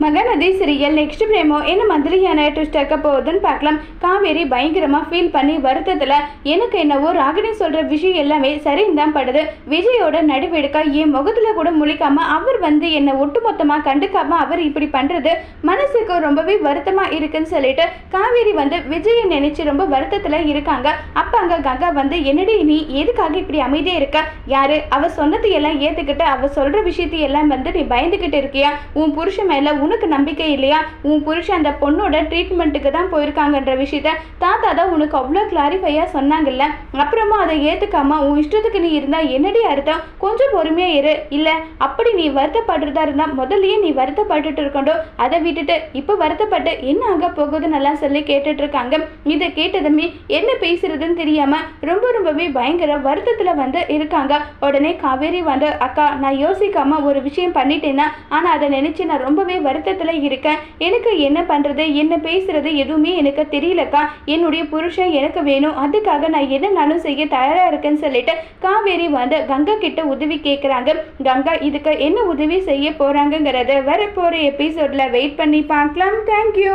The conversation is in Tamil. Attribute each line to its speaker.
Speaker 1: மகாநதி சீரியல் நெக்ஸ்ட் பிரேமோ என்ன மாதிரியான ட்விஸ்ட் ஆக்க போகுதுன்னு பார்க்கலாம். காவேரி பயங்கரமா ஃபீல் பண்ணி வருத்தத்துல எனக்கு என்னவோ ராகினி சொல்ற விஷயம் எல்லாமே சரின்னு தான் படுது. விஜயோட நடுவெடுக்க என் முகத்துல கூட முழிக்காம அவர் என்ன ஒட்டுமொத்தமா கண்டுக்காம அவர் இப்படி பண்றது மனசுக்கு ரொம்பவே வருத்தமா இருக்குன்னு சொல்லிட்டு காவேரி விஜயை நினைச்சு ரொம்ப வருத்தத்துல இருக்காங்க. அப்ப அங்க கங்கா என்னடி நீ எதுக்காக இப்படி அமைதியா இருக்க? யாரு அவ சொன்னது எல்லாம் ஏத்துக்கிட்டு அவ சொல்ற விஷயத்தை எல்லாம் நீ பயந்துகிட்டு இருக்கியா? உன் புருஷன் மேல உனக்கு நம்பிக்கை இல்லையா? உன் புருஷன் அந்த பொண்ணோட ட்ரீட்மெண்ட்டுக்கு தான் போயிருக்காங்கன்ற விஷயத்த தாத்தா தான் உனக்கு அவ்வளோ கிளாரிஃபையா சொன்னாங்கல்ல. அப்புறமா அதை ஏத்துக்காம உன் இஷ்டத்துக்கு நீ இருந்தா என்னடி அர்த்தம்? கொஞ்சம் பொறுமையா இரு. இல்ல அப்படி நீ வருத்தப்படுறதா இருந்தா முதல்லயே நீ வருத்தப்பட்டுட்டு இருக்கணும். அதை விட்டுட்டு இப்ப வருத்தப்பட்டு என்ன ஆக போகுதுன்னு நல்லா சொல்லி கேட்டுட்டு இருக்காங்க. இதை கேட்டதுமே என்ன பேசுறதுன்னு தெரியாம ரொம்பவே பயங்கர வருத்தத்துல இருக்காங்க. உடனே காவேரி அக்கா நான் யோசிக்காம ஒரு விஷயம் பண்ணிட்டேன்னா ஆனா அதை நினைச்சு நான் ரொம்பவே வருத்தத்துல இருக்கேன். எனக்கு என்ன பண்றது என்ன பேசுறது எதுவுமே எனக்கு தெரியலக்கா. என்னுடைய புருஷன் எனக்கு வேணும். அதுக்காக நான் என்னன்னாலும் செய்ய தயாரா இருக்கேன்னு சொல்லிட்டு காவேரி கங்கா கிட்ட உதவி கேட்குறாங்க. கங்கா இதுக்கு என்ன உதவி செய்ய போறாங்கிறத வரப்போற எபிசோட்ல வெயிட் பண்ணி பார்க்கலாம். தேங்க்யூ.